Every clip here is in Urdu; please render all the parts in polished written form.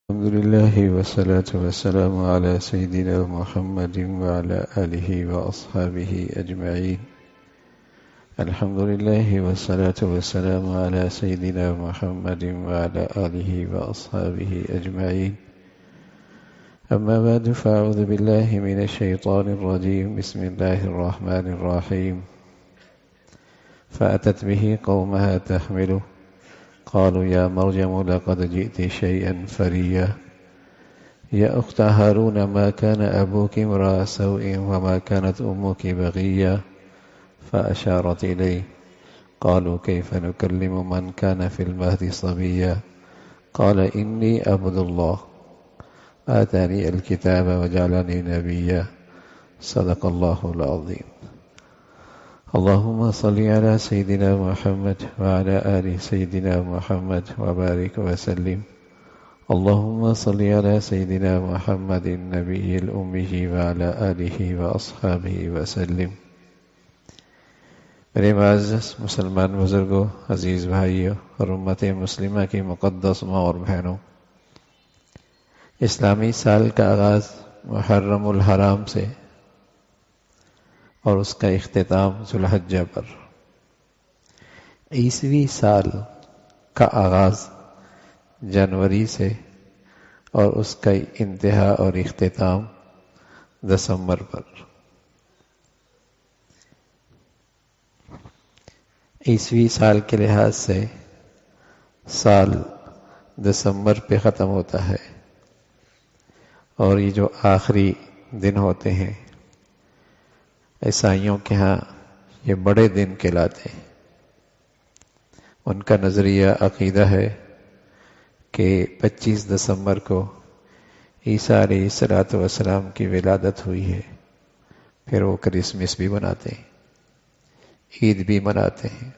الحمد لله والصلاة والسلام على سيدنا محمد وعلى آله وأصحابه أجمعين. الحمد لله والصلاة والسلام على سيدنا محمد وعلى آله وأصحابه أجمعين. أما بعد فأعوذ بالله من الشيطان الرجيم. بسم الله الرحمن الرحيم. فأتت به قومها تحمله قالوا يا مريم لقد جئت شيئا فريا يا أخت هارون ما كان أبوك امرأ سوء وما كانت أمك بغيا فأشارت إليه قالوا كيف نكلم من كان في المهد صبيا قال إني عبد الله آتاني الكتاب وجعلني نبيا صدق الله العظيم. اللهم صل على سيدنا محمد وعلى آل سيدنا محمد وبارك وسلم. اللهم صل على سيدنا محمد النبي الأمي وعلى آله وأصحابه وسلم. میرے معزز مسلمان بزرگوں، عزیز بھائیوں اور امت مسلمہ کی مقدس ماں اور بہنوں، اسلامی سال کا آغاز محرم الحرام سے اور اس کا اختتام ذوالحجہ پر، عیسوی سال کا آغاز جنوری سے اور اس کا انتہا اور اختتام دسمبر پر۔ عیسوی سال کے لحاظ سے سال دسمبر پہ ختم ہوتا ہے، اور یہ جو آخری دن ہوتے ہیں عیسائیوں کے ہاں یہ بڑے دن کہلاتے ہیں۔ ان کا نظریہ عقیدہ ہے کہ 25 دسمبر کو عیسیٰ علیہ السلام کی ولادت ہوئی ہے، پھر وہ کرسمس بھی مناتے ہیں، عید بھی مناتے ہیں۔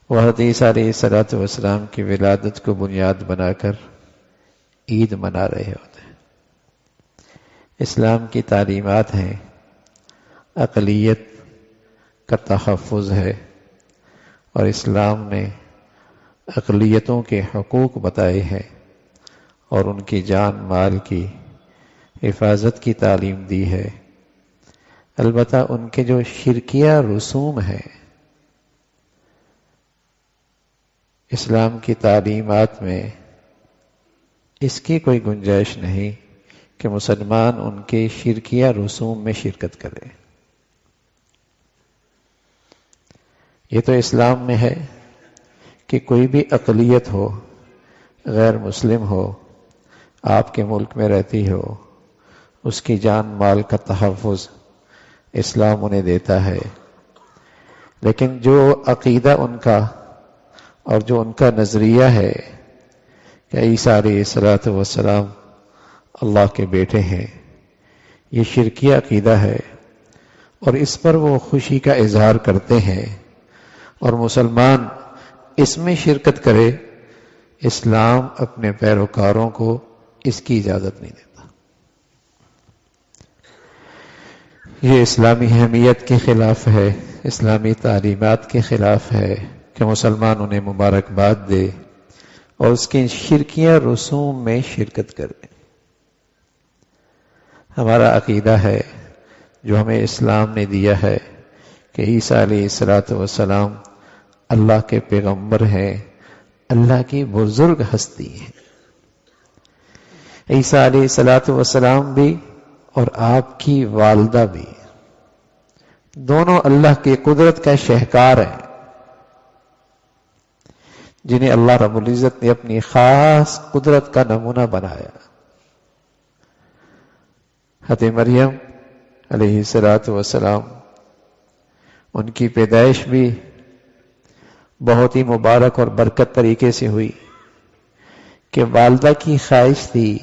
وہ حضرت عیسیٰ علیہ السلام کی ولادت کو بنیاد بنا کر عید منا رہے ہوتے ہیں۔ اسلام کی تعلیمات ہیں، اقلیت کا تحفظ ہے، اور اسلام نے اقلیتوں کے حقوق بتائے ہیں اور ان کی جان مال کی حفاظت کی تعلیم دی ہے۔ البتہ ان کے جو شرکیہ رسوم ہیں، اسلام کی تعلیمات میں اس کی کوئی گنجائش نہیں کہ مسلمان ان کے شرکیہ رسوم میں شرکت کرے۔ یہ تو اسلام میں ہے کہ کوئی بھی اقلیت ہو، غیر مسلم ہو، آپ کے ملک میں رہتی ہو، اس کی جان مال کا تحفظ اسلام انہیں دیتا ہے۔ لیکن جو عقیدہ ان کا اور جو ان کا نظریہ ہے کہ عیسیٰ علیہ السلام اللہ کے بیٹے ہیں، یہ شرکیہ عقیدہ ہے، اور اس پر وہ خوشی کا اظہار کرتے ہیں، اور مسلمان اس میں شرکت کرے، اسلام اپنے پیروکاروں کو اس کی اجازت نہیں دیتا۔ یہ اسلامی حمیت کے خلاف ہے، اسلامی تعلیمات کے خلاف ہے کہ مسلمان انہیں مبارکباد دے اور اس کے شرکیہ رسوم میں شرکت کرے۔ ہمارا عقیدہ ہے جو ہمیں اسلام نے دیا ہے کہ عیسیٰ علیہ السلام اللہ کے پیغمبر ہیں، اللہ کی بزرگ ہستی ہیں۔ عیسیٰ علیہ السلام بھی اور آپ کی والدہ بھی دونوں اللہ کی قدرت کا شہکار ہیں، جنہیں اللہ رب العزت نے اپنی خاص قدرت کا نمونہ بنایا۔ حضرت مریم علیہ السلام ان کی پیدائش بھی بہت ہی مبارک اور برکت طریقے سے ہوئی کہ والدہ کی خواہش تھی،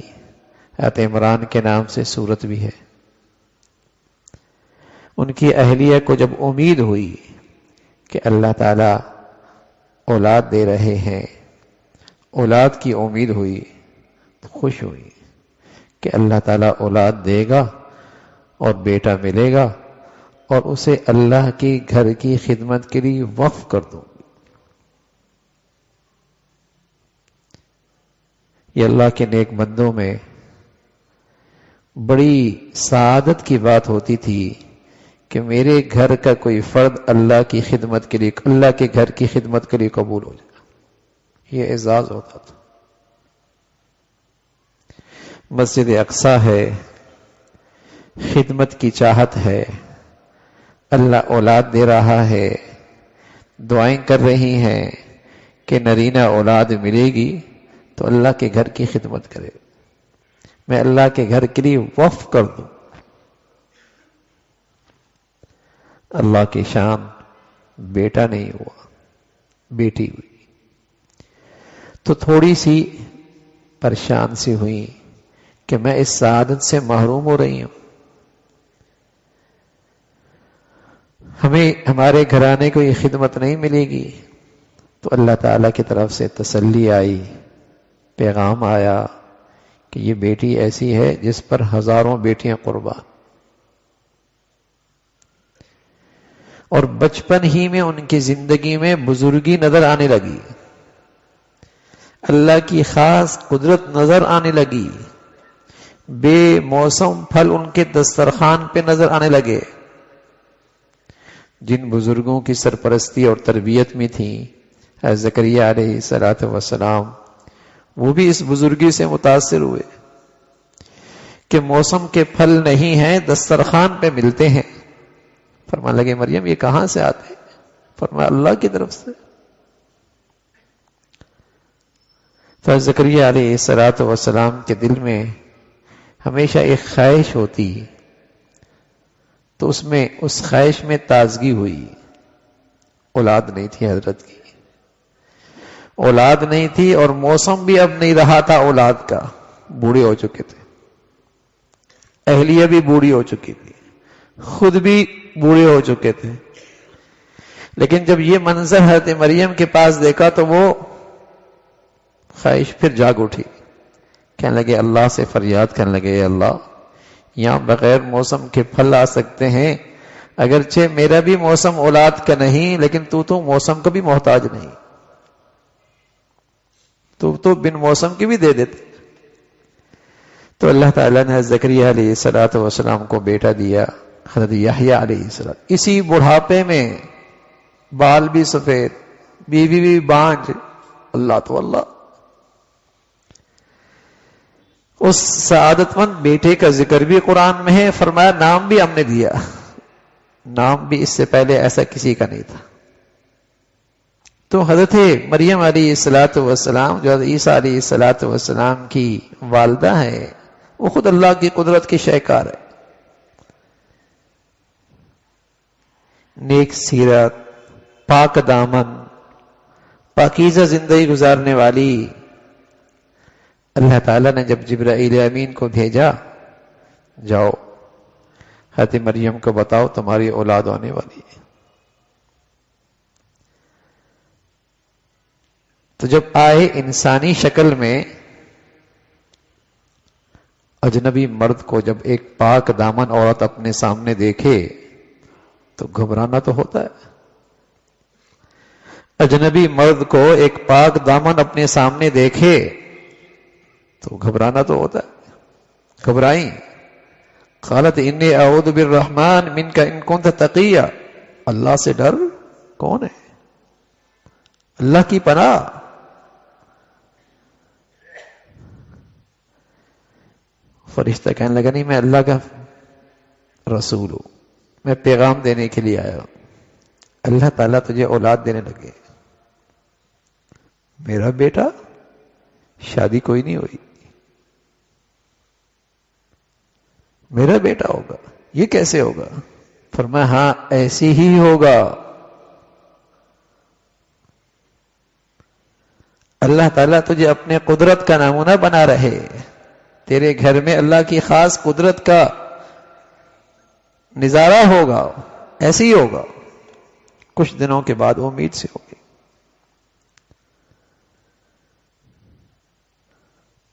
حضرت عمران کے نام سے سورت بھی ہے۔ ان کی اہلیہ کو جب امید ہوئی کہ اللہ تعالی اولاد دے رہے ہیں، اولاد کی امید ہوئی تو خوش ہوئی کہ اللہ تعالیٰ اولاد دے گا اور بیٹا ملے گا، اور اسے اللہ کی گھر کی خدمت کے لیے وقف کر دوں۔ یہ اللہ کے نیک بندوں میں بڑی سعادت کی بات ہوتی تھی کہ میرے گھر کا کوئی فرد اللہ کی خدمت کے لیے، اللہ کے گھر کی خدمت کے لیے قبول ہو جائے. یہ اعزاز ہوتا تھا. مسجد اقصی ہے، خدمت کی چاہت ہے، اللہ اولاد دے رہا ہے، دعائیں کر رہی ہیں کہ نرینہ اولاد ملے گی تو اللہ کے گھر کی خدمت کرے. میں اللہ کے گھر کے لیے وقف کر دوں. اللہ کی شان بیٹا نہیں ہوا، بیٹی ہوئی. تو تھوڑی سی پریشان سی ہوئی کہ میں اس سعادت سے محروم ہو رہی ہوں. ہمیں ہمارے گھرانے کو یہ خدمت نہیں ملے گی. تو اللہ تعالیٰ کی طرف سے تسلی آئی، پیغام آیا کہ یہ بیٹی ایسی ہے جس پر ہزاروں بیٹیاں قربان. اور بچپن ہی میں ان کی زندگی میں بزرگی نظر آنے لگی، اللہ کی خاص قدرت نظر آنے لگی، بے موسم پھل ان کے دسترخوان پہ نظر آنے لگے. جن بزرگوں کی سرپرستی اور تربیت میں تھیں حضرت زکریا علیہ السلام، وہ بھی اس بزرگی سے متاثر ہوئے کہ موسم کے پھل نہیں ہیں، دسترخوان پہ ملتے ہیں. فرمانے لگے مریم یہ کہاں سے آتے ہیں؟ فرمایا اللہ کی طرف سے. تو حضرت زکریا علیہ السلام کے دل میں ہمیشہ ایک خواہش ہوتی، تو اس خواہش میں تازگی ہوئی. اولاد نہیں تھی حضرت کی، اولاد نہیں تھی، اور موسم بھی اب نہیں رہا تھا اولاد کا. بوڑھے ہو چکے تھے، اہلیہ بھی بوڑھی ہو چکی تھی، خود بھی بوڑھے ہو چکے تھے. لیکن جب یہ منظر حضرت مریم کے پاس دیکھا تو وہ خواہش پھر جاگ اٹھی. کہنے لگے اللہ سے فریاد کرنے لگے، اے اللہ یہاں بغیر موسم کے پھل آ سکتے ہیں، اگرچہ میرا بھی موسم اولاد کا نہیں، لیکن تو موسم کا بھی محتاج نہیں، تو بن موسم کی بھی دے دیتے. تو اللہ تعالیٰ نے زکریا علیہ السلام کو بیٹا دیا، حضرت یحییٰ علیہ السلام. اسی بڑھاپے میں بال بھی سفید، بیوی بھی بانج. اللہ تو اللہ. اس سعادت مند بیٹے کا ذکر بھی قرآن میں ہے. فرمایا نام بھی ہم نے دیا، نام بھی اس سے پہلے ایسا کسی کا نہیں تھا. تو حضرت مریم علیہ السلام جو حضرت عیسیٰ علیہ السلام کی والدہ ہے، وہ خود اللہ کی قدرت کی شہکار ہے. نیک سیرت، پاک دامن، پاکیزہ زندگی گزارنے والی. اللہ تعالیٰ نے جب جبرائیل امین کو بھیجا، جاؤ حضرت مریم کو بتاؤ تمہاری اولاد ہونے والی ہے. تو جب آئے انسانی شکل میں، اجنبی مرد کو جب ایک پاک دامن عورت اپنے سامنے دیکھے تو گھبرانا تو ہوتا ہے. اجنبی مرد کو ایک پاک دامن اپنے سامنے دیکھے تو گھبرانا تو ہوتا ہے. گھبرائیں. قالت انی اعوذ بالرحمن منک ان کنت تقیا. اللہ سے ڈر. کون ہے؟ اللہ کی پناہ. فرشتہ کہنے لگا نہیں، میں اللہ کا رسول ہوں، میں پیغام دینے کے لیے آیا ہوں. اللہ تعالیٰ تجھے اولاد دینے لگے. میرا بیٹا؟ شادی کوئی نہیں ہوئی، میرا بیٹا ہوگا، یہ کیسے ہوگا؟ فرمایا ہاں ایسی ہی ہوگا. اللہ تعالیٰ تجھے اپنے قدرت کا نمونہ بنا رہے. تیرے گھر میں اللہ کی خاص قدرت کا نظارہ ہوگا، ایسے ہی ہوگا. کچھ دنوں کے بعد امید سے ہوگی.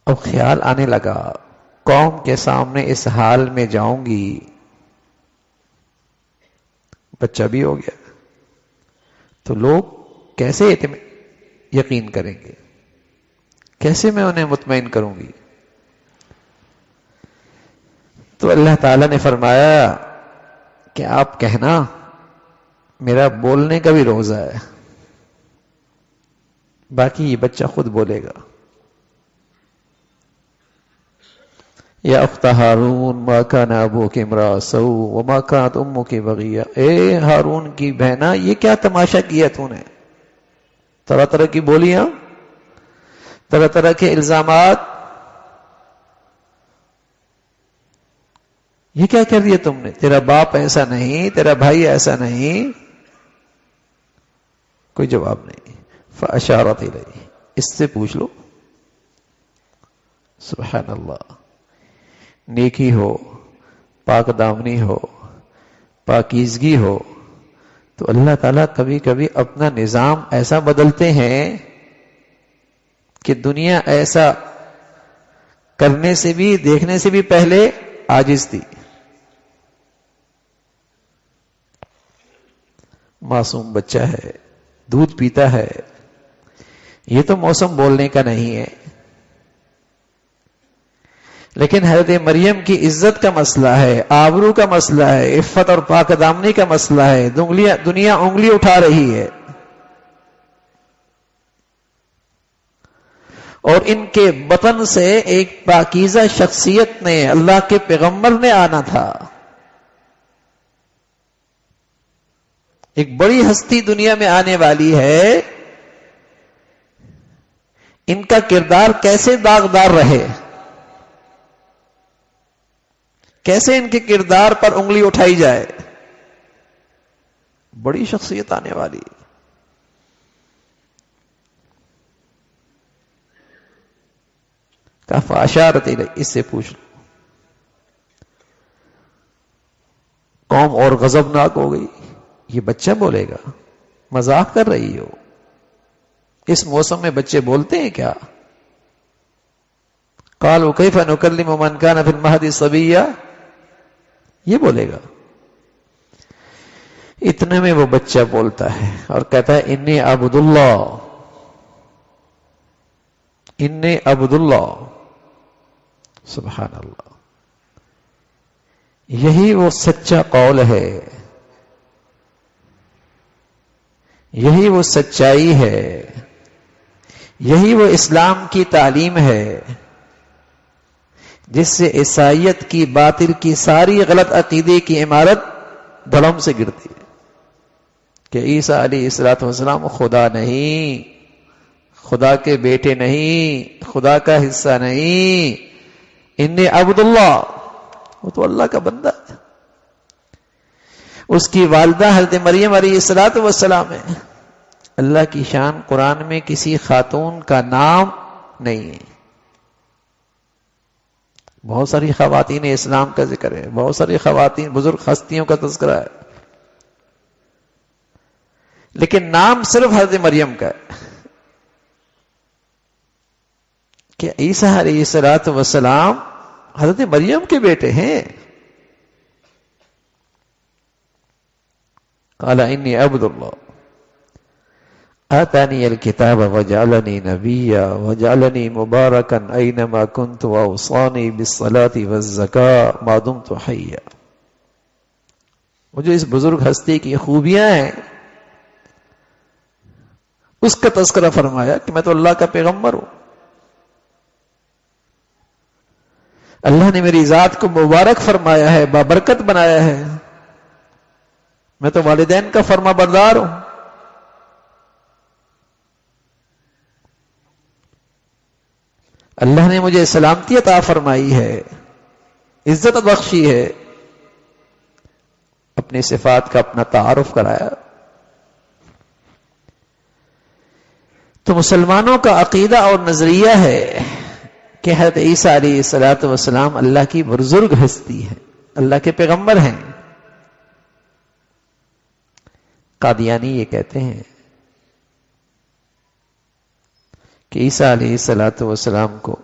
اب خیال آنے لگا قوم کے سامنے اس حال میں جاؤں گی، بچہ بھی ہو گیا تو لوگ کیسے یقین کریں گے؟ کیسے میں انہیں مطمئن کروں گی؟ تو اللہ تعالیٰ نے فرمایا کہ آپ کہنا میرا بولنے کا بھی روزہ ہے، باقی یہ بچہ خود بولے گا۔ یا اخت ہارون ما کان ابوک امرأ سوء وما کانت امک بغیہ، اے ہارون کی بہنا یہ کیا تماشا کیا تو نے؟ طرح طرح کی بولیاں، طرح طرح کے الزامات، یہ کیا کر دیا تم نے؟ تیرا باپ ایسا نہیں، تیرا بھائی ایسا نہیں۔ کوئی جواب نہیں۔ فاشارت الیہ، اس سے پوچھ لو۔ سبحان اللہ، نیکی ہو، پاک دامنی ہو، پاکیزگی ہو تو اللہ تعالیٰ کبھی کبھی اپنا نظام ایسا بدلتے ہیں کہ دنیا ایسا کرنے سے بھی، دیکھنے سے بھی پہلے عاجز تھی۔ معصوم بچہ ہے، دودھ پیتا ہے، یہ تو موسم بولنے کا نہیں ہے، لیکن حضرت مریم کی عزت کا مسئلہ ہے، آبرو کا مسئلہ ہے، عفت اور پاک دامنی کا مسئلہ ہے، دنیا انگلی اٹھا رہی ہے، اور ان کے بطن سے ایک پاکیزہ شخصیت نے، اللہ کے پیغمبر نے آنا تھا۔ ایک بڑی ہستی دنیا میں آنے والی ہے، ان کا کردار کیسے داغدار رہے، کیسے ان کے کردار پر انگلی اٹھائی جائے؟ بڑی شخصیت آنے والی۔ کہا فاشارت الیہ، اس سے پوچھ لو۔ قوم اور غضبناک ہو گئی، یہ بچہ بولے گا؟ مذاق کر رہی ہو؟ اس موسم میں بچے بولتے ہیں کیا؟ قالوا کیف نکلم من کان فی المہد صبیا، یہ بولے گا؟ اتنے میں وہ بچہ بولتا ہے اور کہتا ہے انی عبد اللہ، انی عبد اللہ۔ سبحان اللہ، یہی وہ سچا قول ہے، یہی وہ سچائی ہے، یہی وہ اسلام کی تعلیم ہے جس سے عیسائیت کی، باطل کی ساری غلط عقیدے کی عمارت دھڑم سے گرتی ہے کہ عیسیٰ علیہ السلام خدا نہیں، خدا کے بیٹے نہیں، خدا کا حصہ نہیں، انی عبد اللہ، وہ تو اللہ کا بندہ ہے۔ اس کی والدہ حضرت مریم علیہ السلام ہے۔ اللہ کی شان قرآن میں کسی خاتون کا نام نہیں ہے۔ بہت ساری خواتین اسلام کا ذکر ہے، بہت ساری خواتین بزرگ ہستیوں کا تذکرہ ہے، لیکن نام صرف حضرت مریم کا ہے کہ عیسیٰ علیہ السلام حضرت مریم کے بیٹے ہیں۔ قال انی عبد اللہ آتانی الکتاب وجعلنی نبیا وجعلنی مبارکا اینما کنت واوصانی بالصلاة والزکاة ما دمت حیا۔ وہ جو اس بزرگ ہستی کی خوبیاں ہیں اس کا تذکرہ فرمایا کہ میں تو اللہ کا پیغمبر ہوں، اللہ نے میری ذات کو مبارک فرمایا ہے، بابرکت بنایا ہے، میں تو والدین کا فرما بردار ہوں۔ اللہ نے مجھے سلامتی عطا فرمائی ہے، عزت بخشی ہے، اپنی صفات کا اپنا تعارف کرایا۔ تو مسلمانوں کا عقیدہ اور نظریہ ہے کہ حضرت عیسیٰ علیہ السلام اللہ کی بزرگ ہستی ہے، اللہ کے پیغمبر ہیں۔ قادیانی یہ کہتے ہیں کہ عیسیٰ علیہ السلام کو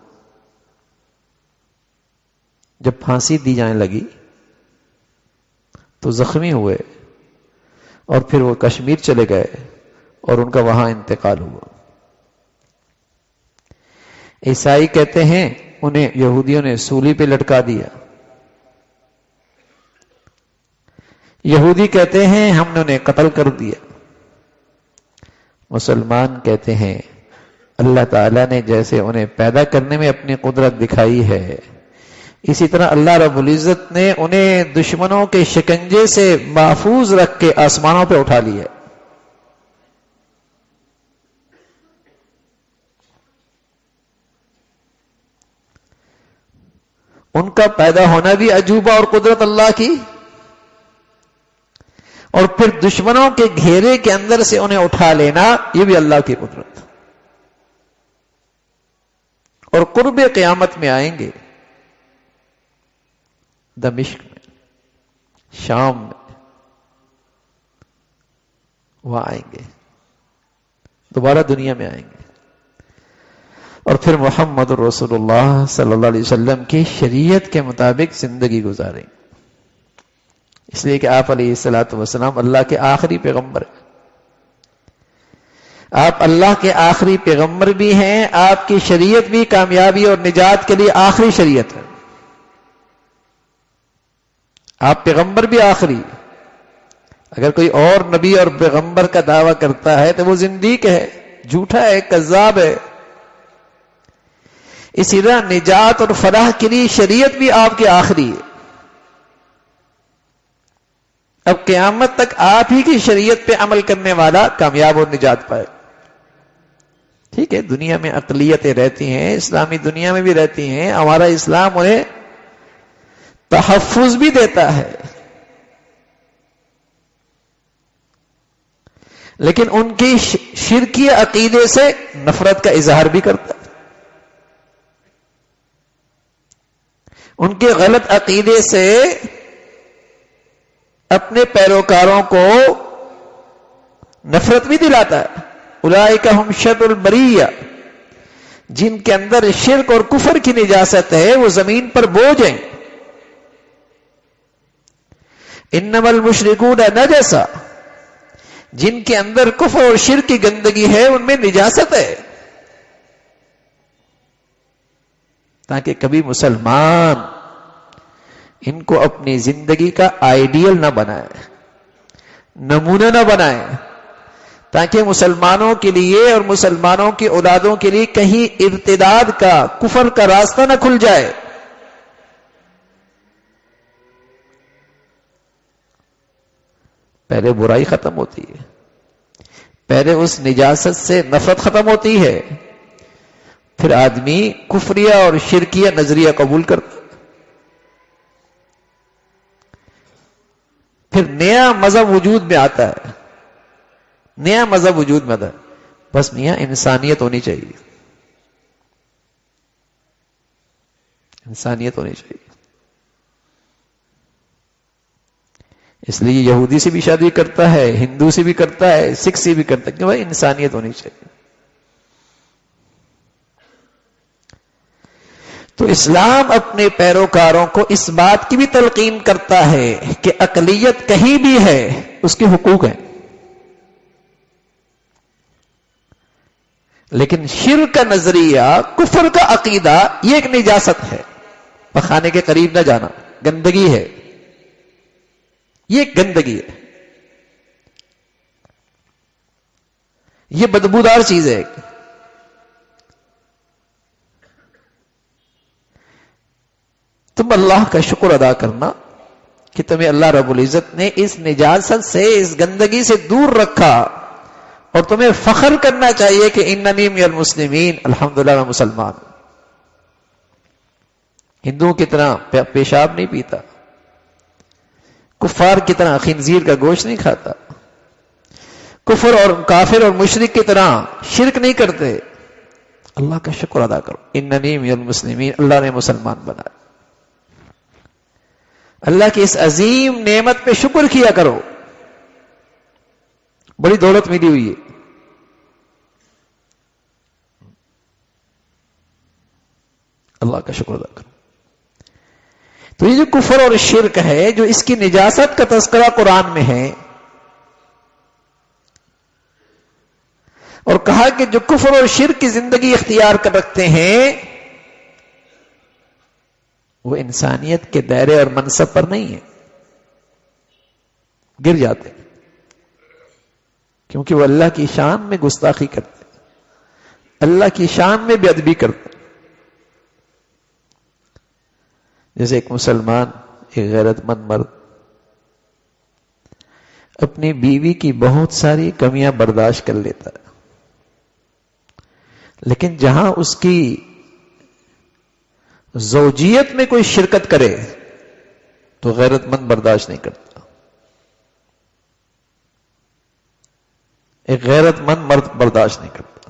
جب پھانسی دی جانے لگی تو زخمی ہوئے اور پھر وہ کشمیر چلے گئے اور ان کا وہاں انتقال ہوا۔ عیسائی کہتے ہیں انہیں یہودیوں نے سولی پہ لٹکا دیا، یہودی کہتے ہیں ہم نے انہیں قتل کر دیا، مسلمان کہتے ہیں اللہ تعالیٰ نے جیسے انہیں پیدا کرنے میں اپنی قدرت دکھائی ہے، اسی طرح اللہ رب العزت نے انہیں دشمنوں کے شکنجے سے محفوظ رکھ کے آسمانوں پہ اٹھا لیا۔ ان کا پیدا ہونا بھی عجوبہ اور قدرت اللہ کی، اور پھر دشمنوں کے گھیرے کے اندر سے انہیں اٹھا لینا یہ بھی اللہ کی قدرت۔ اور قرب قیامت میں آئیں گے، دمشق میں، شام میں، وہاں آئیں گے، دوبارہ دنیا میں آئیں گے، اور پھر محمد رسول اللہ صلی اللہ علیہ وسلم کی شریعت کے مطابق زندگی گزاریں گے، اس لیے کہ آپ علیہ الصلوۃ والسلام اللہ کے آخری پیغمبر ہیں۔ آپ اللہ کے آخری پیغمبر بھی ہیں، آپ کی شریعت بھی کامیابی اور نجات کے لیے آخری شریعت ہے۔ آپ پیغمبر بھی آخری، اگر کوئی اور نبی اور پیغمبر کا دعویٰ کرتا ہے تو وہ زندیق ہے، جھوٹا ہے، کذاب ہے۔ اسی طرح نجات اور فلاح کے لیے شریعت بھی آپ کی آخری ہے۔ اب قیامت تک آپ ہی کی شریعت پہ عمل کرنے والا کامیاب اور نجات پائے۔ ٹھیک ہے، دنیا میں اقلیتیں رہتی ہیں، اسلامی دنیا میں بھی رہتی ہیں، ہمارا اسلام انہیں تحفظ بھی دیتا ہے، لیکن ان کی شرکی عقیدے سے نفرت کا اظہار بھی کرتا ہے، ان کے غلط عقیدے سے اپنے پیروکاروں کو نفرت بھی دلاتا ہے۔ اولئک ہم شر البریہ، جن کے اندر شرک اور کفر کی نجاست ہے وہ زمین پر بوجھ ہیں۔ انما المشرکون نجس، جن کے اندر کفر اور شرک کی گندگی ہے ان میں نجاست ہے، تاکہ کبھی مسلمان ان کو اپنی زندگی کا آئیڈیل نہ بنائے، نمونہ نہ بنائے، تاکہ مسلمانوں کے لیے اور مسلمانوں کی اولادوں کے لیے کہیں ارتداد کا، کفر کا راستہ نہ کھل جائے۔ پہلے برائی ختم ہوتی ہے، پہلے اس نجاست سے نفرت ختم ہوتی ہے، پھر آدمی کفریہ اور شرکیہ نظریہ قبول کرتا، پھر نیا مذہب وجود میں آتا ہے، نیا مذہب وجود میں آتا ہے، بس میاں انسانیت ہونی چاہیے، انسانیت ہونی چاہیے۔ اس لیے یہودی سے بھی شادی کرتا ہے، ہندو سے بھی کرتا ہے، سکھ سے بھی کرتا ہے، کہ بھائی انسانیت ہونی چاہیے۔ تو اسلام اپنے پیروکاروں کو اس بات کی بھی تلقین کرتا ہے کہ اقلیت کہیں بھی ہے اس کے حقوق ہیں، لیکن شرک کا نظریہ، کفر کا عقیدہ یہ ایک نجاست ہے، پخانے کے قریب نہ جانا، گندگی ہے، یہ گندگی ہے، یہ بدبودار چیز ہے۔ تم اللہ کا شکر ادا کرنا کہ تمہیں اللہ رب العزت نے اس نجاست سے، اس گندگی سے دور رکھا، اور تمہیں فخر کرنا چاہیے کہ اننی من المسلمین، الحمدللہ میں مسلمان ہوں۔ ہندوؤں کی طرح پیشاب نہیں پیتا، کفار کی طرح خنزیر کا گوشت نہیں کھاتا، کفر اور کافر اور مشرک کی طرح شرک نہیں کرتے۔ اللہ کا شکر ادا کرو، اننی من المسلمین، اللہ نے مسلمان بنایا۔ اللہ کی اس عظیم نعمت پہ شکر کیا کرو، بڑی دولت ملی ہوئی ہے۔ اللہ کا شکر ادا کرو۔ تو یہ جو کفر اور شرک ہے، جو اس کی نجاست کا تذکرہ قرآن میں ہے، اور کہا کہ جو کفر اور شرک کی زندگی اختیار کر رکھتے ہیں وہ انسانیت کے دائرے اور منصب پر نہیں ہے، گر جاتے ہیں، کیونکہ وہ اللہ کی شان میں گستاخی کرتے ہیں، اللہ کی شان میں بے ادبی کرتے ہیں۔ جیسے ایک مسلمان، ایک غیرت مند مرد اپنی بیوی کی بہت ساری کمیاں برداشت کر لیتا ہے، لیکن جہاں اس کی زوجیت میں کوئی شرکت کرے تو غیرت مند برداشت نہیں کرتا۔ ایک غیرت مند مرد برداشت نہیں کرتا،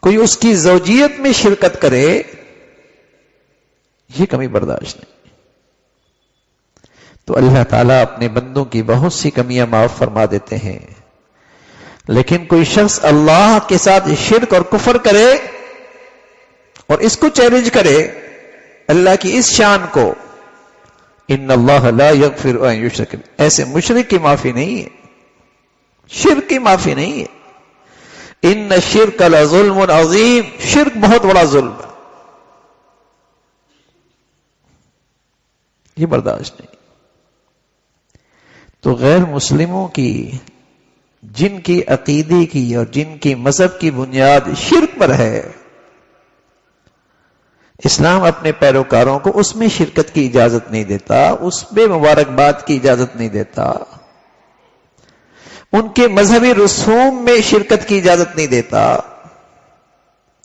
کوئی اس کی زوجیت میں شرکت کرے یہ کمی برداشت نہیں۔ تو اللہ تعالیٰ اپنے بندوں کی بہت سی کمیاں معاف فرما دیتے ہیں، لیکن کوئی شخص اللہ کے ساتھ شرک اور کفر کرے اور اس کو چیلنج کرے اللہ کی اس شان کو، ان اللہ لا یغفر ان یشرک، ایسے مشرک کی معافی نہیں ہے، شرک کی معافی نہیں ہے۔ ان الشرک لظلم عظیم، شرک بہت بڑا ظلم ہے، یہ برداشت نہیں۔ تو غیر مسلموں کی جن کی عقیدے کی اور جن کی مذہب کی بنیاد شرک پر ہے، اسلام اپنے پیروکاروں کو اس میں شرکت کی اجازت نہیں دیتا، اس میں مبارکباد کی اجازت نہیں دیتا، ان کے مذہبی رسوم میں شرکت کی اجازت نہیں دیتا،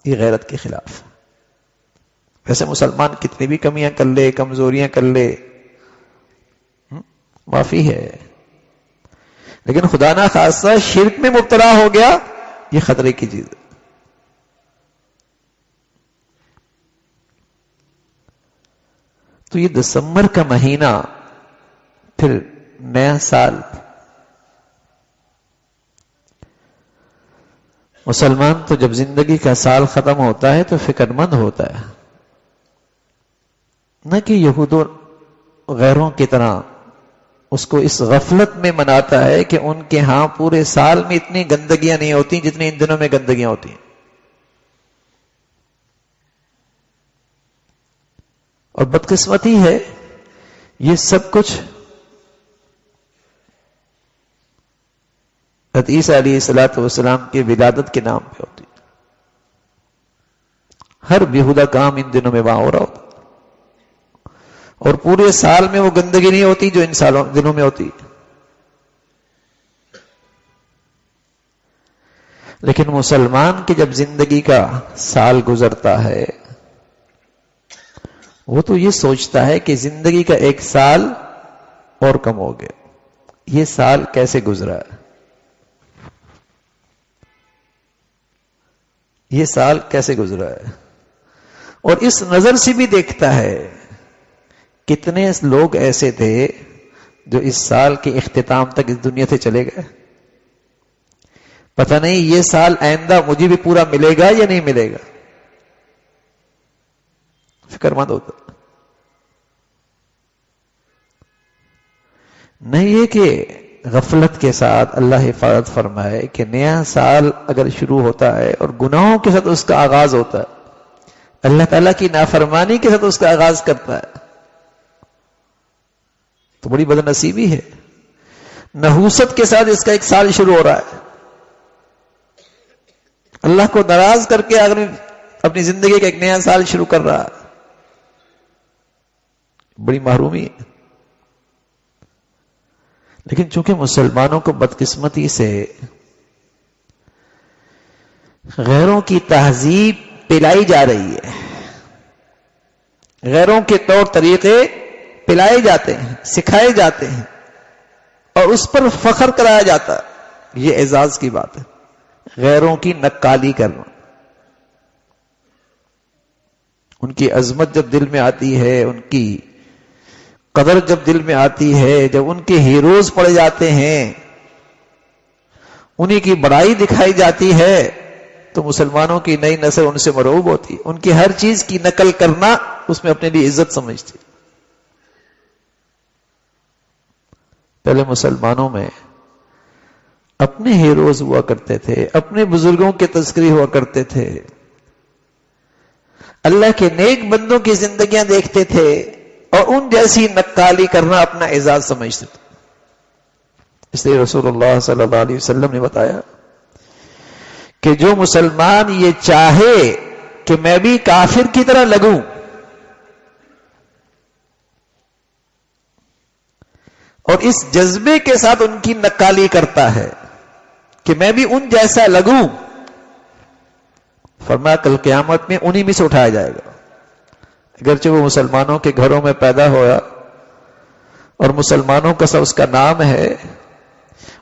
یہ غیرت کے خلاف۔ ویسے مسلمان کتنی بھی کمیاں کر لے، کمزوریاں کر لے، معافی ہے، لیکن خدا نہ خاصہ شرک میں مبتلا ہو گیا، یہ خطرے کی چیز ہے۔ تو یہ دسمبر کا مہینہ، پھر نیا سال، مسلمان تو جب زندگی کا سال ختم ہوتا ہے تو فکر مند ہوتا ہے، نہ کہ یہود و غیروں کی طرح اس کو اس غفلت میں مناتا ہے کہ ان کے ہاں پورے سال میں اتنی گندگیاں نہیں ہوتی جتنی ان دنوں میں گندگیاں ہوتی ہیں۔ اور بدقسمتی ہے یہ سب کچھ حضرت عیسیٰ علیہ السلام کے ولادت کے نام پہ ہوتی، ہر بیہودہ کام ان دنوں میں وہاں ہو رہا ہوتا، اور پورے سال میں وہ گندگی نہیں ہوتی جو ان دنوں میں ہوتی۔ لیکن مسلمان کی جب زندگی کا سال گزرتا ہے وہ تو یہ سوچتا ہے کہ زندگی کا ایک سال اور کم ہو گیا، یہ سال کیسے گزرا ہے، یہ سال کیسے گزرا ہے، اور اس نظر سے بھی دیکھتا ہے کتنے لوگ ایسے تھے جو اس سال کے اختتام تک اس دنیا سے چلے گئے، پتہ نہیں یہ سال آئندہ مجھے بھی پورا ملے گا یا نہیں ملے گا، فکر مند ہوتا۔ نہیں یہ کہ غفلت کے ساتھ اللہ حفاظت فرمائے کہ نیا سال اگر شروع ہوتا ہے اور گناہوں کے ساتھ اس کا آغاز ہوتا ہے، اللہ تعالیٰ کی نافرمانی کے ساتھ اس کا آغاز کرتا ہے، تو بڑی بد نصیبی ہے۔ نحوست کے ساتھ اس کا ایک سال شروع ہو رہا ہے، اللہ کو ناراض کر کے اپنی زندگی کا ایک نیا سال شروع کر رہا ہے، بڑی محرومی ہے۔ لیکن چونکہ مسلمانوں کو بدقسمتی سے غیروں کی تہذیب پلائی جا رہی ہے، غیروں کے طور طریقے پلائے جاتے ہیں، سکھائے جاتے ہیں، اور اس پر فخر کرایا جاتا ہے، یہ اعزاز کی بات ہے، غیروں کی نقالی کرنا۔ ان کی عظمت جب دل میں آتی ہے، ان کی قدر جب دل میں آتی ہے، جب ان کے ہیروز پڑے جاتے ہیں، انہی کی بڑائی دکھائی جاتی ہے، تو مسلمانوں کی نئی نسل ان سے مرعوب ہوتی ہے، ان کی ہر چیز کی نقل کرنا اس میں اپنے لیے عزت سمجھتی۔ پہلے مسلمانوں میں اپنے ہیروز ہوا کرتے تھے، اپنے بزرگوں کے تذکرے ہوا کرتے تھے، اللہ کے نیک بندوں کی زندگیاں دیکھتے تھے اور ان جیسی نقالی کرنا اپنا اعزاز سمجھتے تھے. اس لیے رسول اللہ صلی اللہ علیہ وسلم نے بتایا کہ جو مسلمان یہ چاہے کہ میں بھی کافر کی طرح لگوں اور اس جذبے کے ساتھ ان کی نقالی کرتا ہے کہ میں بھی ان جیسا لگوں، فرمایا کل قیامت میں انہی میں سے اٹھایا جائے گا. اگرچہ وہ مسلمانوں کے گھروں میں پیدا ہوا اور مسلمانوں کا سا اس کا نام ہے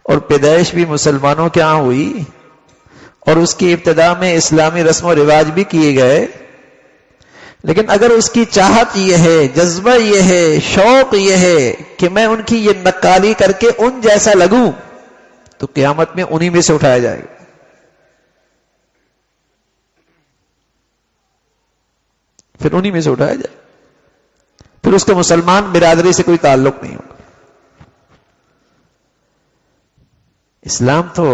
اور پیدائش بھی مسلمانوں کے ہاں ہوئی اور اس کی ابتدا میں اسلامی رسم و رواج بھی کیے گئے، لیکن اگر اس کی چاہت یہ ہے، جذبہ یہ ہے، شوق یہ ہے کہ میں ان کی یہ نقالی کر کے ان جیسا لگوں، تو قیامت میں انہی میں سے اٹھایا جائے گا. پھر انہی میں سے اٹھایا جائے، پھر اس کا مسلمان برادری سے کوئی تعلق نہیں ہوگا. اسلام تو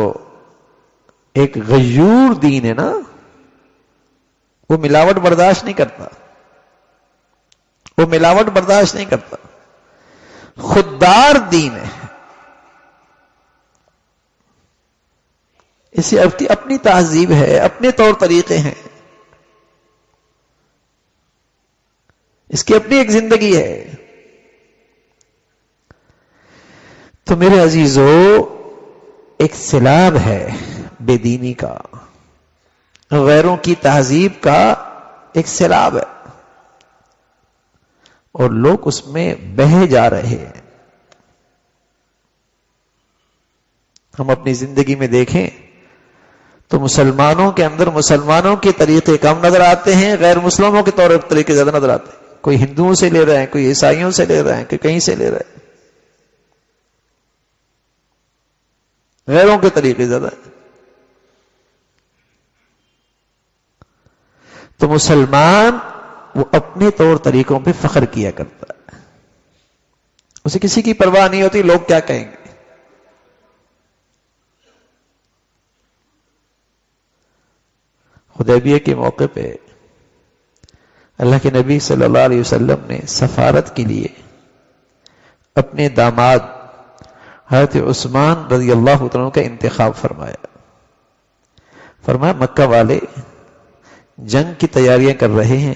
ایک غیور دین ہے نا، وہ ملاوٹ برداشت نہیں کرتا، وہ ملاوٹ برداشت نہیں کرتا، خوددار دین ہے. اسی اپنی تہذیب ہے، اپنے طور طریقے ہیں، اس کی اپنی ایک زندگی ہے. تو میرے عزیزو، ایک سیلاب ہے بے دینی کا، غیروں کی تہذیب کا ایک سیلاب ہے اور لوگ اس میں بہہ جا رہے ہیں. ہم اپنی زندگی میں دیکھیں تو مسلمانوں کے اندر مسلمانوں کے طریقے کم نظر آتے ہیں، غیر مسلموں کے طور طریقے زیادہ نظر آتے ہیں. کوئی ہندوؤں سے لے رہے ہیں، کوئی عیسائیوں سے لے رہے ہیں، کوئی کہیں سے لے رہے ہیں، غیروں کے طریقے زیادہ ہیں. تو مسلمان وہ اپنے طور طریقوں پہ فخر کیا کرتا ہے، اسے کسی کی پرواہ نہیں ہوتی لوگ کیا کہیں گے. حدیبیہ کے موقع پہ اللہ کے نبی صلی اللہ علیہ وسلم نے سفارت کے لیے اپنے داماد حضرت عثمان رضی اللہ عنہ کا انتخاب فرمایا. فرمایا مکہ والے جنگ کی تیاریاں کر رہے ہیں،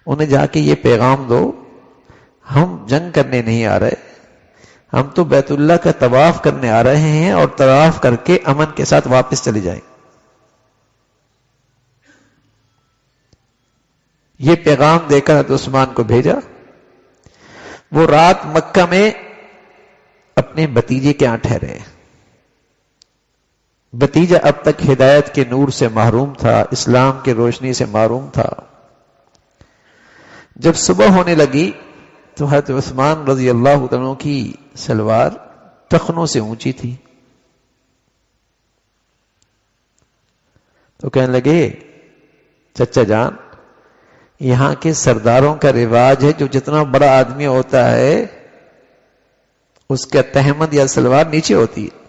انہیں جا کے یہ پیغام دو ہم جنگ کرنے نہیں آ رہے، ہم تو بیت اللہ کا طواف کرنے آ رہے ہیں اور طواف کر کے امن کے ساتھ واپس چلے جائیں. یہ پیغام دے کر حضرت عثمان کو بھیجا. وہ رات مکہ میں اپنے بھتیجے کے ہاں ٹھہرے. بھتیجا اب تک ہدایت کے نور سے محروم تھا، اسلام کے روشنی سے محروم تھا. جب صبح ہونے لگی تو حضرت عثمان رضی اللہ عنہ کی سلوار ٹخنوں سے اونچی تھی. تو کہنے لگے چچا جان، یہاں کے سرداروں کا رواج ہے جو جتنا بڑا آدمی ہوتا ہے اس کا تہمد یا سلوار نیچے ہوتی ہے،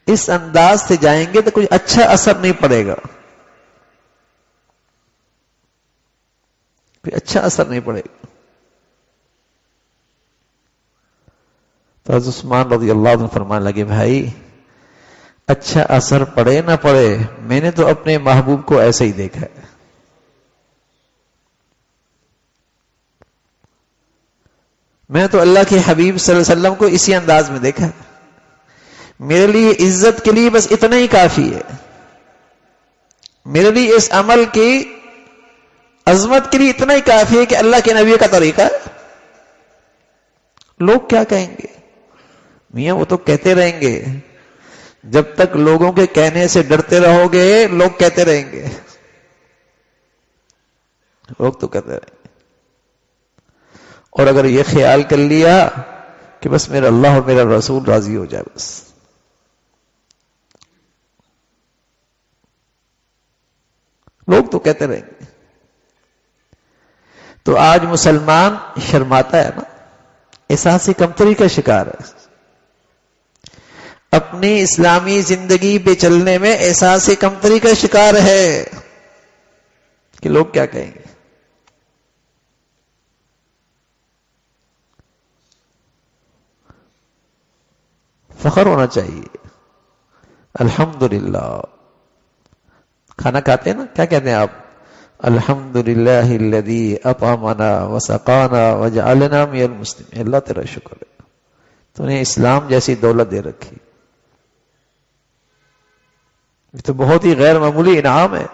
اس انداز سے جائیں گے تو کچھ اچھا اثر نہیں پڑے گا، کوئی اچھا اثر نہیں پڑے گا. تو حضرت عثمان رضی اللہ عنہ فرمانے لگے بھائی اچھا اثر پڑے نہ پڑے، میں نے تو اپنے محبوب کو ایسے ہی دیکھا ہے. میں تو اللہ کے حبیب صلی اللہ علیہ وسلم کو اسی انداز میں دیکھا. میرے لیے عزت کے لیے بس اتنا ہی کافی ہے، میرے لیے اس عمل کی عظمت کے لیے اتنا ہی کافی ہے کہ اللہ کے نبی کا طریقہ ہے. لوگ کیا کہیں گے؟ میاں وہ تو کہتے رہیں گے، جب تک لوگوں کے کہنے سے ڈرتے رہو گے لوگ کہتے رہیں گے، لوگ تو کہتے رہیں گے. اور اگر یہ خیال کر لیا کہ بس میرا اللہ اور میرا رسول راضی ہو جائے، بس لوگ تو کہتے رہیں گے. تو آج مسلمان شرماتا ہے نا، احساس کمتری کا شکار ہے. اپنی اسلامی زندگی پہ چلنے میں احساس کمتری کا شکار ہے کہ لوگ کیا کہیں گے. فخر ہونا چاہیے. الحمدللہ. کھانا کھاتے ہیں نا، کیا کہتے ہیں آپ؟ الحمدللہ الذی اطعمنا وسقانا وجعلنا من المسلمین. اللہ تیرا شکر ہے، تو نے اسلام جیسی دولت دے رکھی. یہ تو بہت ہی غیر معمولی انعام ہے.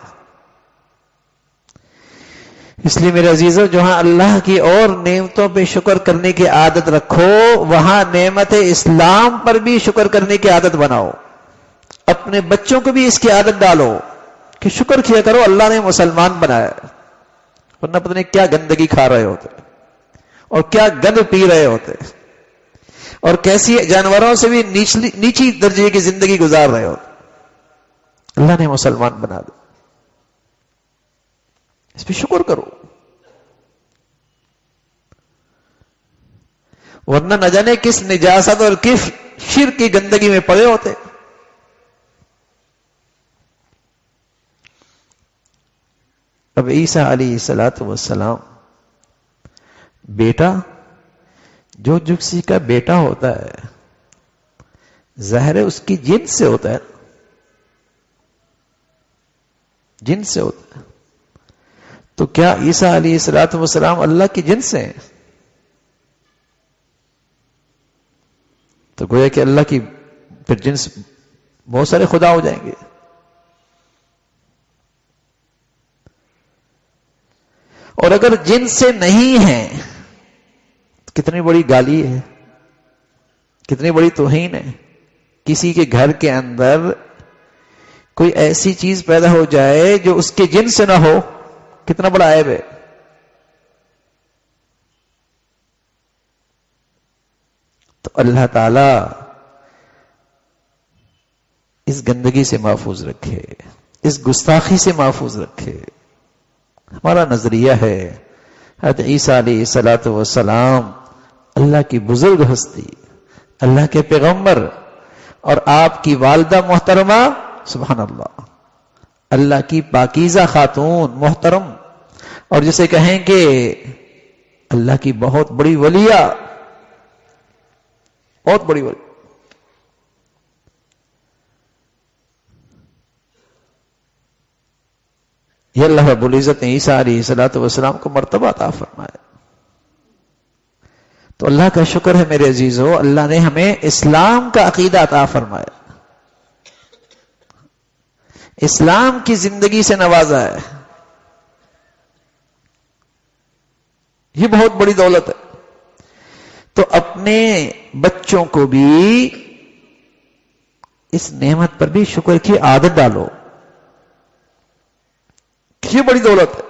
اس لیے میرے عزیزو، جہاں اللہ کی اور نعمتوں پہ شکر کرنے کی عادت رکھو، وہاں نعمت اسلام پر بھی شکر کرنے کی عادت بناؤ. اپنے بچوں کو بھی اس کی عادت ڈالو کہ شکر کیا کرو اللہ نے مسلمان بنایا، ورنہ پتہ نہیں کیا گندگی کھا رہے ہوتے اور کیا گند پی رہے ہوتے اور کیسی جانوروں سے بھی نیچی درجے کی زندگی گزار رہے ہوتے. اللہ نے مسلمان بنا دیا، اس پہ شکر کرو، ورنہ نہ جانے کس نجاست اور کس شرک کی گندگی میں پڑے ہوتے. اب عیسیٰ علیہ السلام بیٹا، جو کسی کا بیٹا ہوتا ہے ظاہر ہے اس کی جن سے ہوتا ہے، جن سے ہوتا ہے. تو کیا عیسیٰ علیہ السلام اللہ کی جن سے ہیں؟ تو گویا کہ اللہ کی پھر جنس بہت سارے خدا ہو جائیں گے. اور اگر جن سے نہیں ہیں تو کتنی بڑی گالی ہے، کتنی بڑی توہین ہے. کسی کے گھر کے اندر کوئی ایسی چیز پیدا ہو جائے جو اس کے جن سے نہ ہو، کتنا بڑا عیب ہے. تو اللہ تعالی اس گندگی سے محفوظ رکھے، اس گستاخی سے محفوظ رکھے. ہمارا نظریہ ہے حضرت عیسیٰ علیہ السلام اللہ کی بزرگ ہستی، اللہ کے پیغمبر، اور آپ کی والدہ محترمہ سبحان اللہ اللہ کی پاکیزہ خاتون محترم، اور جسے کہیں کہ اللہ کی بہت بڑی ولیہ، بہت بڑی ولی. یہ اللہ رب العزت نے عیسیٰ علیہ السلام کو مرتبہ عطا فرمایا. تو اللہ کا شکر ہے میرے عزیزو، اللہ نے ہمیں اسلام کا عقیدہ عطا فرمایا، اسلام کی زندگی سے نوازا ہے. یہ بہت بڑی دولت ہے. تو اپنے بچوں کو بھی اس نعمت پر بھی شکر کی عادت ڈالو. یہ بڑی دولت ہے.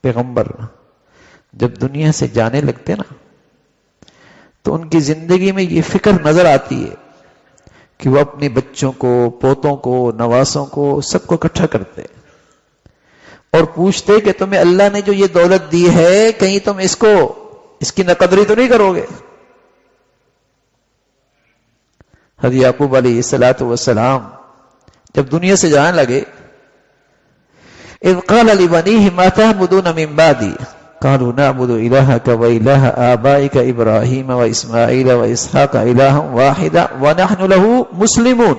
پیغمبر جب دنیا سے جانے لگتے نا تو ان کی زندگی میں یہ فکر نظر آتی ہے کہ وہ اپنے بچوں کو، پوتوں کو، نواسوں کو، سب کو اکٹھا کرتے اور پوچھتے کہ تمہیں اللہ نے جو یہ دولت دی ہے کہیں تم اس کی نقدری تو نہیں کرو گے. حضرت یعقوب علیہ السلام جب دنیا سے جانے لگے، اذ قال لبنیہ ما تعبدون من بعدی قالوا نعبد الہک و الہ آبائک ابراہیم و اسماعیل و اسحاق الہا واحدا ونحن له مسلمون.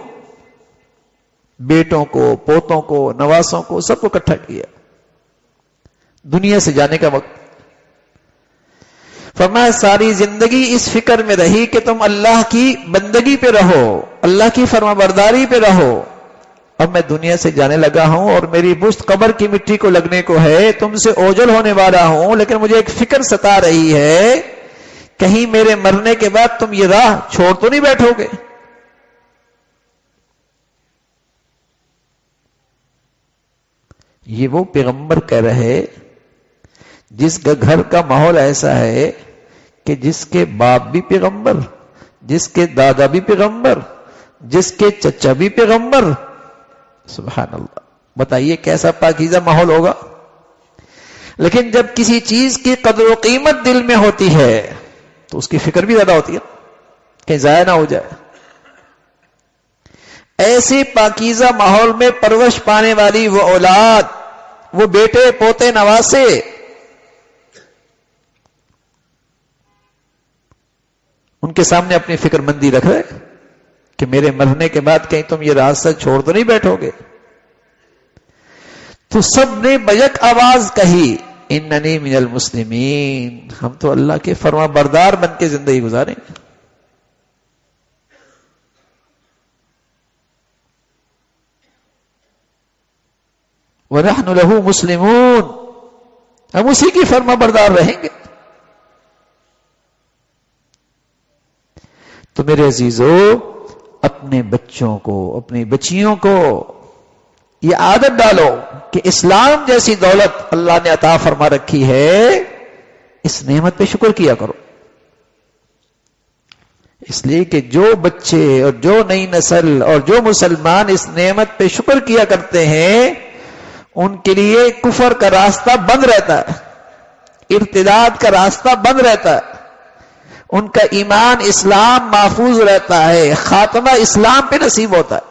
بیٹوں کو، پوتوں کو، نواسوں کو، سب کو اکٹھا کیا دنیا سے جانے کا وقت. فرمایا ساری زندگی اس فکر میں رہی کہ تم اللہ کی بندگی پہ رہو، اللہ کی فرما برداری پہ رہو. اب میں دنیا سے جانے لگا ہوں اور میری پشت قبر کی مٹی کو لگنے کو ہے، تم سے اوجل ہونے والا ہوں، لیکن مجھے ایک فکر ستا رہی ہے کہیں میرے مرنے کے بعد تم یہ راہ چھوڑ تو نہیں بیٹھو گے. یہ وہ پیغمبر کہہ رہے جس کا گھر کا ماحول ایسا ہے کہ جس کے باپ بھی پیغمبر، جس کے دادا بھی پیغمبر، جس کے چچا بھی پیغمبر. سبحان اللہ. بتائیے کیسا پاکیزہ ماحول ہوگا. لیکن جب کسی چیز کی قدر و قیمت دل میں ہوتی ہے تو اس کی فکر بھی زیادہ ہوتی ہے کہیں ضائع نہ ہو جائے. ایسے پاکیزہ ماحول میں پرورش پانے والی وہ اولاد، وہ بیٹے پوتے نواسے، ان کے سامنے اپنی فکر مندی رکھ رہے کہ میرے مرنے کے بعد کہیں تم یہ راستہ چھوڑ تو نہیں بیٹھو گے. تو سب نے بیک آواز کہی اننی من المسلمین، ہم تو اللہ کے فرما بردار بن کے زندگی گزاریں گے. وَنَحْنُ لَهُ مُسْلِمُونَ، ہم اسی کی فرما بردار رہیں گے. تو میرے عزیزو، اپنے بچوں کو، اپنی بچیوں کو یہ عادت ڈالو کہ اسلام جیسی دولت اللہ نے عطا فرما رکھی ہے، اس نعمت پہ شکر کیا کرو. اس لیے کہ جو بچے اور جو نئی نسل اور جو مسلمان اس نعمت پہ شکر کیا کرتے ہیں، ان کے لیے کفر کا راستہ بند رہتا ہے، ارتداد کا راستہ بند رہتا ہے، ان کا ایمان اسلام محفوظ رہتا ہے، خاتمہ اسلام پہ نصیب ہوتا ہے.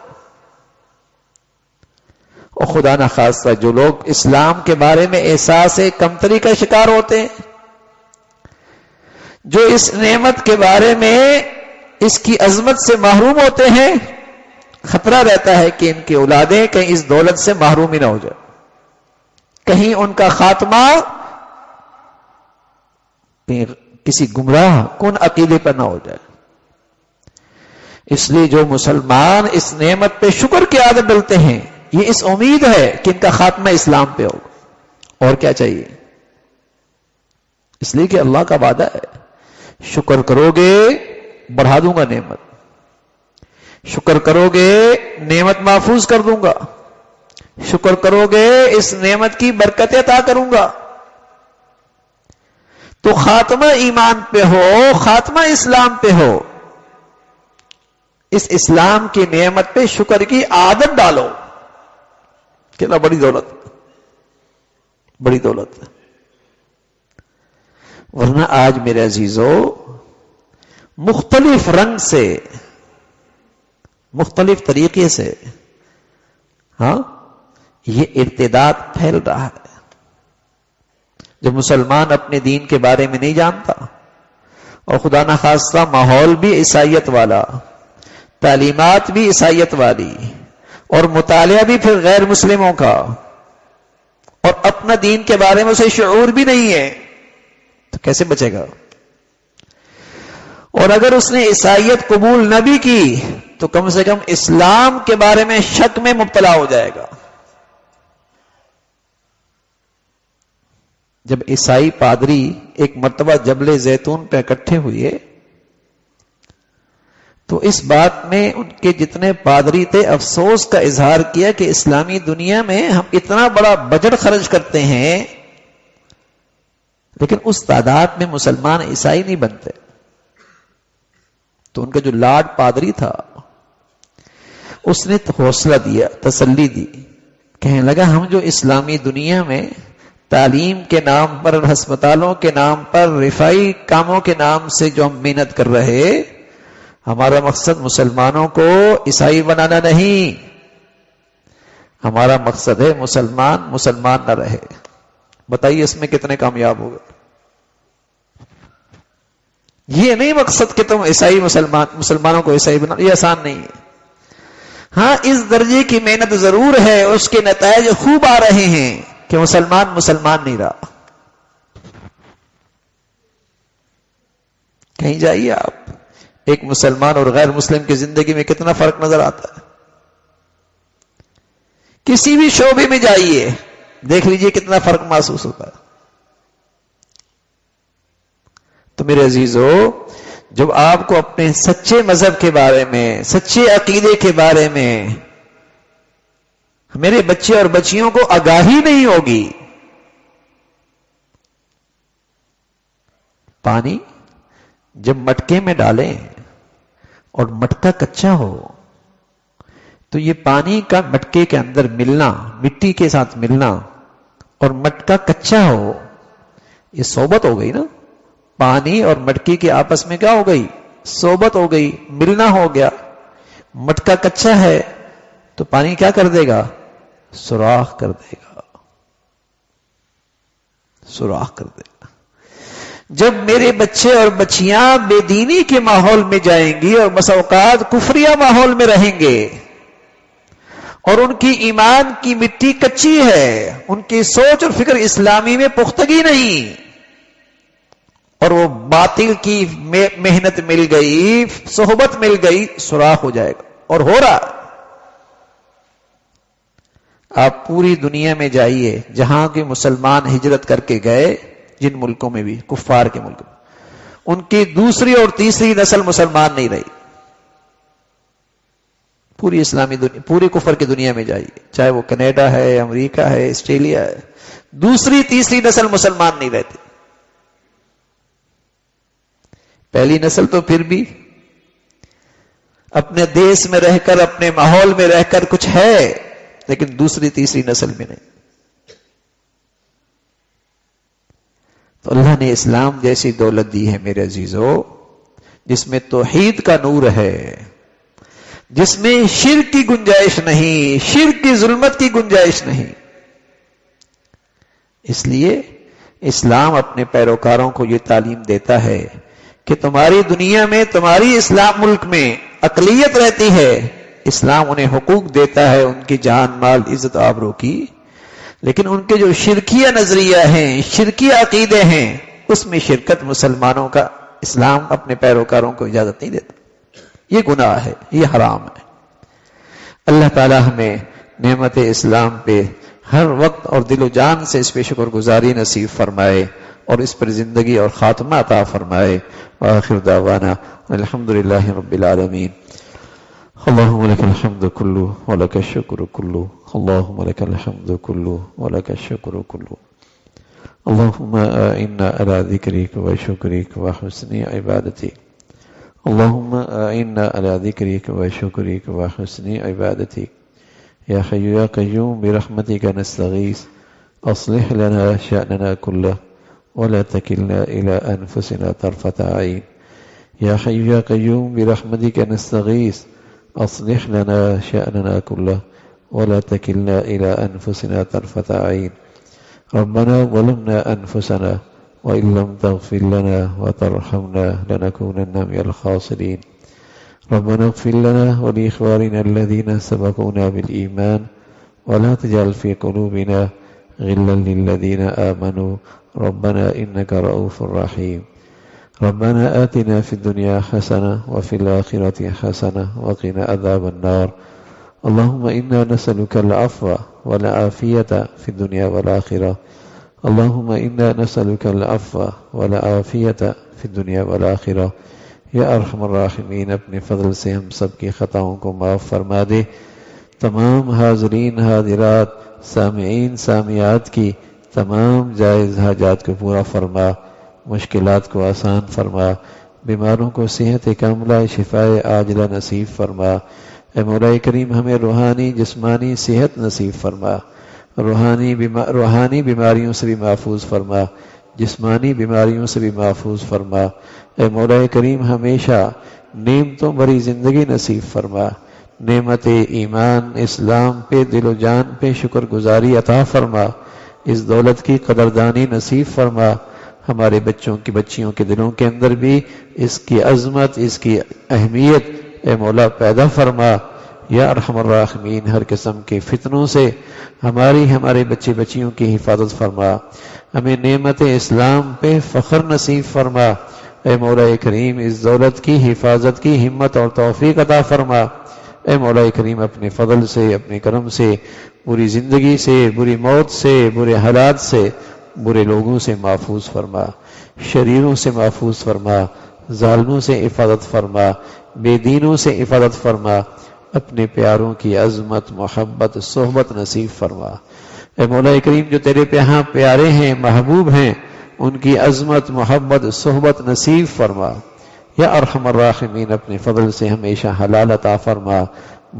اور خدا نہ خواستہ جو لوگ اسلام کے بارے میں احساس کمتری کا شکار ہوتے ہیں، جو اس نعمت کے بارے میں اس کی عظمت سے محروم ہوتے ہیں، خطرہ رہتا ہے کہ ان کی اولادیں کہیں اس دولت سے محروم ہی نہ ہو جائے، کہیں ان کا خاتمہ کسی گمراہ کن عقیدے پر نہ ہو جائے. اس لیے جو مسلمان اس نعمت پہ شکر کی عادت ڈالتے ہیں، یہ اس امید ہے کہ ان کا خاتمہ اسلام پہ ہوگا. اور کیا چاہیے؟ اس لیے کہ اللہ کا وعدہ ہے، شکر کرو گے بڑھا دوں گا نعمت، شکر کرو گے نعمت محفوظ کر دوں گا، شکر کرو گے اس نعمت کی برکت عطا کروں گا. تو خاتمہ ایمان پہ ہو، خاتمہ اسلام پہ ہو، اس اسلام کی نعمت پہ شکر کی عادت ڈالو. کتنا بڑی دولت، بڑی دولت. ورنہ آج میرے عزیزو مختلف رنگ سے، مختلف طریقے سے یہ ارتداد پھیل رہا ہے. جب مسلمان اپنے دین کے بارے میں نہیں جانتا، اور خدا نہ خواستہ ماحول بھی عیسائیت والا، تعلیمات بھی عیسائیت والی، اور مطالعہ بھی پھر غیر مسلموں کا، اور اپنا دین کے بارے میں اسے شعور بھی نہیں ہے، تو کیسے بچے گا؟ اور اگر اس نے عیسائیت قبول نہ بھی کی تو کم سے کم اسلام کے بارے میں شک میں مبتلا ہو جائے گا. جب عیسائی پادری ایک مرتبہ جبل زیتون پہ اکٹھے ہوئے تو اس بات میں ان کے جتنے پادری تھے افسوس کا اظہار کیا کہ اسلامی دنیا میں ہم اتنا بڑا بجٹ خرچ کرتے ہیں لیکن اس تعداد میں مسلمان عیسائی نہیں بنتے. تو ان کا جو لاڈ پادری تھا اس نے حوصلہ دیا، تسلی دی، کہنے لگا ہم جو اسلامی دنیا میں تعلیم کے نام پر، ہسپتالوں کے نام پر، رفائی کاموں کے نام سے جو ہم محنت کر رہے، ہمارا مقصد مسلمانوں کو عیسائی بنانا نہیں، ہمارا مقصد ہے مسلمان نہ رہے. بتائیے اس میں کتنے کامیاب ہو گئے؟ یہ نہیں مقصد کہ تم عیسائی مسلمانوں کو عیسائی بنا، یہ آسان نہیں ہے. ہاں اس درجے کی محنت ضرور ہے، اس کے نتائج خوب آ رہے ہیں کہ مسلمان نہیں رہا. کہیں جائیے آپ، ایک مسلمان اور غیر مسلم کی زندگی میں کتنا فرق نظر آتا ہے. کسی بھی شعبے میں جائیے دیکھ لیجئے کتنا فرق محسوس ہوتا ہے. تو میرے عزیزو، جب آپ کو اپنے سچے مذہب کے بارے میں، سچے عقیدے کے بارے میں میرے بچے اور بچیوں کو آگاہی نہیں ہوگی، پانی جب مٹکے میں ڈالیں اور مٹکا کچا ہو تو یہ پانی کا مٹکے کے اندر ملنا، مٹی کے ساتھ ملنا، اور مٹکا کچا ہو، یہ صحبت ہو گئی نا، پانی اور مٹکی کے آپس میں کیا ہو گئی؟ صحبت ہو گئی، ملنا ہو گیا. مٹکا کچا ہے تو پانی کیا کر دے گا؟ سوراخ کر دے گا، سوراخ کر دے گا. جب میرے بچے اور بچیاں بے دینی کے ماحول میں جائیں گی اور بسا اوقات کفریہ ماحول میں رہیں گے اور ان کی ایمان کی مٹی کچی ہے، ان کی سوچ اور فکر اسلامی میں پختگی نہیں، اور وہ باطل کی محنت مل گئی، صحبت مل گئی، سوراخ ہو جائے گا. اور ہو رہا. آپ پوری دنیا میں جائیے جہاں کے مسلمان ہجرت کر کے گئے، جن ملکوں میں بھی کفار کے ملک میں، ان کی دوسری اور تیسری نسل مسلمان نہیں رہی. پوری اسلامی دنیا، پوری کفر کی دنیا میں جائیے، چاہے وہ کینیڈا ہے، امریکہ ہے، آسٹریلیا ہے، دوسری تیسری نسل مسلمان نہیں رہتے. پہلی نسل تو پھر بھی اپنے دیش میں رہ کر، اپنے ماحول میں رہ کر کچھ ہے، لیکن دوسری تیسری نسل میں نہیں. تو اللہ نے اسلام جیسی دولت دی ہے میرے عزیزو، جس میں توحید کا نور ہے، جس میں شرک کی گنجائش نہیں، شرک کی ظلمت کی گنجائش نہیں. اس لیے اسلام اپنے پیروکاروں کو یہ تعلیم دیتا ہے کہ تمہاری دنیا میں، تمہاری اسلام ملک میں اقلیت رہتی ہے، اسلام انہیں حقوق دیتا ہے، ان کی جان مال عزت آبرو کی، لیکن ان کے جو شرکیہ نظریہ ہیں، شرکیہ عقیدے ہیں، اس میں شرکت مسلمانوں کا اسلام اپنے پیروکاروں کو اجازت نہیں دیتا. یہ گناہ ہے، یہ حرام ہے. اللہ تعالی ہمیں نعمت اسلام پہ ہر وقت اور دل و جان سے اس پہ شکر گزاری نصیب فرمائے اور اس پر زندگی اور خاتمہ عطا فرمائے. وآخر دعوانا الحمدللہ رب العالمین. اللہم لک الحمد کلو ولک الشکر کلو، اللہم لک الحمد کلو ولک الشکر کلو. اللہم اعنا علی ذکرک و شکرک و حسن عبادتک. اللہم اعنا علی ذکرک و شکرک و حسن عبادتک. یا حی یا قیوم برحمتک نستغیث اصلح لنا شأننا کلہ ولا تکلنا الى انفسنا طرفة عین. یا حی یا قیوم برحمتک نستغیث اصلح لنا شأننا کلہ ولا تکلنا الى انفسنا طرفة عین. ربنا ظلمنا انفسنا وإن لم تغفر لنا وترحمنا لنكونن من الخاسرين. ربنا اغفر لنا ولإخواننا الذين سبقونا بالإيمان ولا تجعل في قلوبنا غلا للذين آمنوا ربنا إنك رؤوف رحيم. ربنا آتنا في الدنيا حسنة وفي الآخرة حسنة وقنا عذاب النار. اللهم إنا نسألك العفو والعافية في الدنيا والآخرة. اللهم إنا نسألك العفو والعافية في الدنيا والآخرة. یا ارحم الراحمین، اپنے فضل سے ہم سب کی خطاؤں کو معاف فرما دے. تمام حاضرین حاضرات، سامعین سامعات کی تمام جائز حاجات کو پورا فرما، مشکلات کو آسان فرما، بیماروں کو صحت کاملہ شفائے عاجلہ نصیب فرما. اے مولا کریم ہمیں روحانی جسمانی صحت نصیب فرما، روحانی بیماریوں سے بھی محفوظ فرما، جسمانی بیماریوں سے بھی محفوظ فرما. اے مولا کریم ہمیشہ نعمتوں بھری زندگی نصیب فرما، نعمت ایمان اسلام پہ دل و جان پہ شکر گزاری عطا فرما، اس دولت کی قدردانی نصیب فرما. ہمارے بچوں کی بچیوں کے دلوں کے اندر بھی اس کی عظمت، اس کی اہمیت اے مولا پیدا فرما. یا ارحم الراحمین، ہر قسم کے فتنوں سے ہمارے بچے بچیوں کی حفاظت فرما. ہمیں نعمت اسلام پہ فخر نصیب فرما. اے مولا کریم اس دولت کی حفاظت کی ہمت اور توفیق عطا فرما. اے مولا کریم اپنے فضل سے، اپنے کرم سے، بری زندگی سے، بری موت سے، برے حالات سے، برے لوگوں سے محفوظ فرما، شریروں سے محفوظ فرما، ظالموں سے حفاظت فرما، بے دینوں سے حفاظت فرما. اپنے پیاروں کی عظمت محبت صحبت نصیب فرما. اے مولا کریم جو تیرے ہاں پیارے ہیں محبوب ہیں، ان کی عظمت محبت صحبت نصیب فرما. یا ارحم الراحمین اپنے فضل سے ہمیشہ حلال عطا فرما،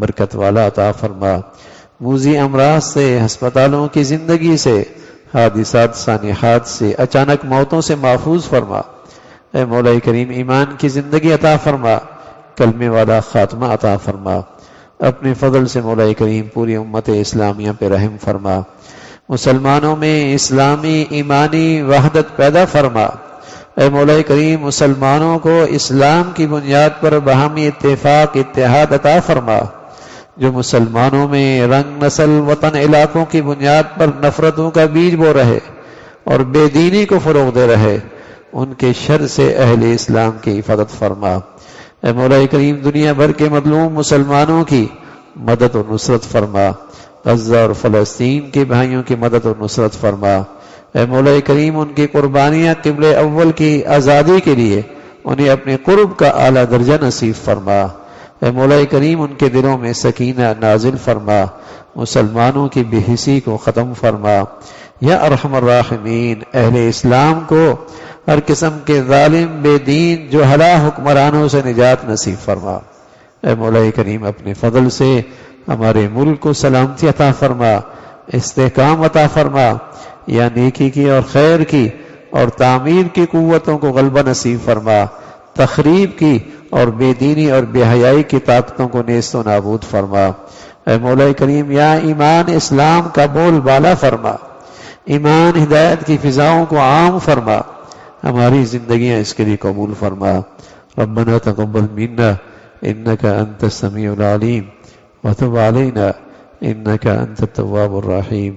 برکت والا عطا فرما. موذی امراض سے، ہسپتالوں کی زندگی سے، حادثات سانحات سے، اچانک موتوں سے محفوظ فرما. اے مولا کریم ایمان کی زندگی عطا فرما، کلمے والا خاتمہ عطا فرما، اپنے فضل سے مولا کریم پوری امت اسلامیہ پہ رحم فرما، مسلمانوں میں اسلامی ایمانی وحدت پیدا فرما۔ اے مولا کریم مسلمانوں کو اسلام کی بنیاد پر باہمی اتفاق اتحاد عطا فرما، جو مسلمانوں میں رنگ نسل وطن علاقوں کی بنیاد پر نفرتوں کا بیج بو رہے اور بے دینی کو فروغ دے رہے، ان کے شر سے اہل اسلام کی حفاظت فرما۔ اے مولا کریم دنیا بھر کے مظلوم مسلمانوں کی مدد و نصرت فرما، غزہ اور فلسطین کے بھائیوں کی مدد و نصرت فرما۔ اے مولا کریم ان کی قربانیاں قبل اول کی آزادی کے لیے انہیں اپنے قرب کا اعلیٰ درجہ نصیب فرما۔ اے مولا کریم ان کے دلوں میں سکینہ نازل فرما، مسلمانوں کی بے حسی کو ختم فرما۔ یا ارحم الراحمین اہل اسلام کو ہر قسم کے ظالم بے دین جہلا حکمرانوں سے نجات نصیب فرما۔ اے مولا کریم اپنے فضل سے ہمارے ملک کو سلامتی عطا فرما، استحکام عطا فرما، یا نیکی کی اور خیر کی اور تعمیر کی قوتوں کو غلبہ نصیب فرما، تخریب کی اور بے دینی اور بے حیائی کی طاقتوں کو نیست و نابود فرما۔ اے مولا کریم یا ایمان اسلام کا بول بالا فرما، ایمان ہدایت کی فضاؤں کو عام فرما، ہماری زندگیاں اس کے لیے قبول فرما۔ ربنا تقبل منا انك انت السميع العليم وتب علينا انك انت التواب الرحيم،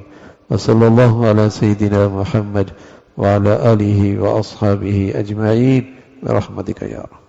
وصلى الله على سيدنا محمد وعلى آله وأصحابه أجمعين برحمتك يا رب۔